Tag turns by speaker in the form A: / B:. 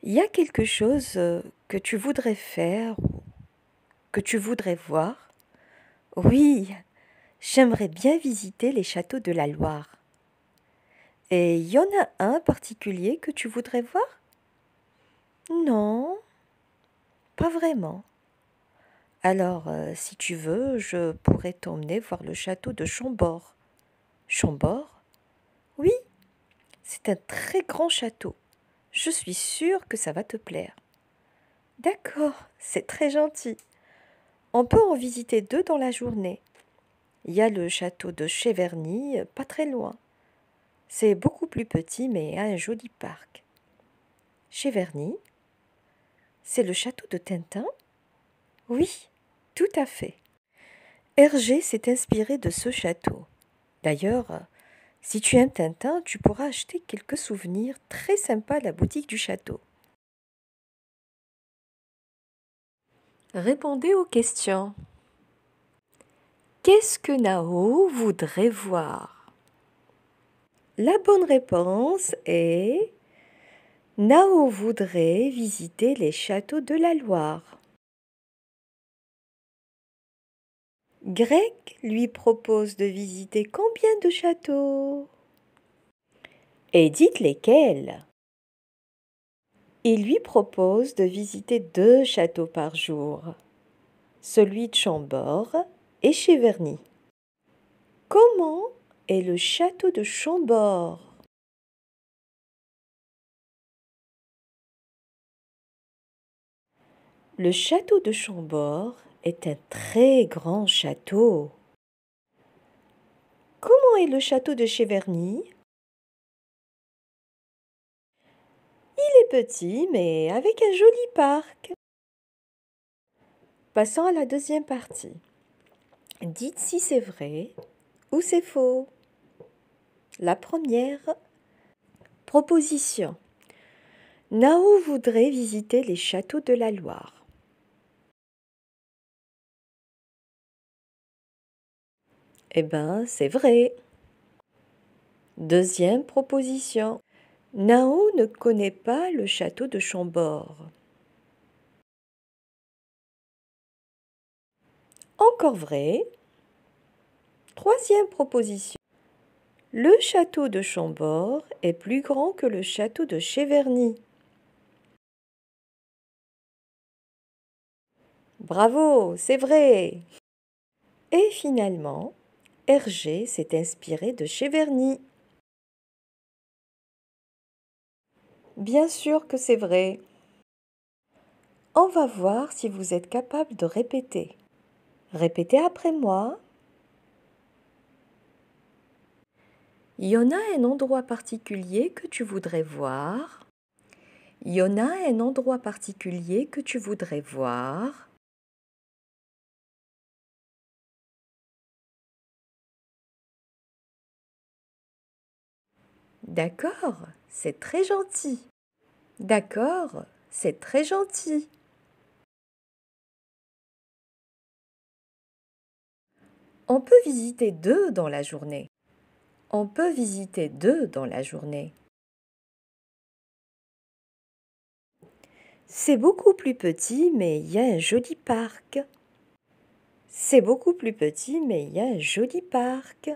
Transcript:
A: Il y a quelque chose que tu voudrais faire ou que tu voudrais voir? Oui, j'aimerais bien visiter les châteaux de la Loire. Et il y en a un particulier que tu voudrais voir? Non, pas vraiment. Alors, si tu veux, je pourrais t'emmener voir le château de Chambord. Chambord? Oui, c'est un très grand château. Je suis sûre que ça va te plaire. D'accord, c'est très gentil. On peut en visiter deux dans la journée. Il y a le château de Cheverny, pas très loin. C'est beaucoup plus petit, mais a un joli parc. Cheverny, c'est le château de Tintin? Oui, tout à fait. Hergé s'est inspiré de ce château. D'ailleurs, si tu aimes Tintin, tu pourras acheter quelques souvenirs très sympas à la boutique du château. Répondez aux questions. Qu'est-ce que Nao voudrait voir? La bonne réponse est Nao voudrait visiter les châteaux de la Loire. Greg lui propose de visiter combien de châteaux? Et dites lesquels. Il lui propose de visiter 2 châteaux par jour, celui de Chambord et Cheverny. Comment est le château de Chambord? Le château de Chambord est un très grand château. Comment est le château de Cheverny? Il est petit, mais avec un joli parc. Passons à la deuxième partie. Dites si c'est vrai ou c'est faux. La première proposition. Nao voudrait visiter les châteaux de la Loire. Eh ben, c'est vrai. Deuxième proposition. Nao ne connaît pas le château de Chambord. Encore vrai. Troisième proposition. Le château de Chambord est plus grand que le château de Cheverny. Bravo, c'est vrai. Et finalement, Hergé s'est inspiré de Cheverny. Bien sûr que c'est vrai. On va voir si vous êtes capable de répéter. Répétez après moi. Il y en a un endroit particulier que tu voudrais voir. Il y en a un endroit particulier que tu voudrais voir. D'accord, c'est très gentil. D'accord, c'est très gentil. On peut visiter 2 dans la journée. On peut visiter 2 dans la journée. C'est beaucoup plus petit, mais il y a un joli parc. C'est beaucoup plus petit, mais il y a un joli parc.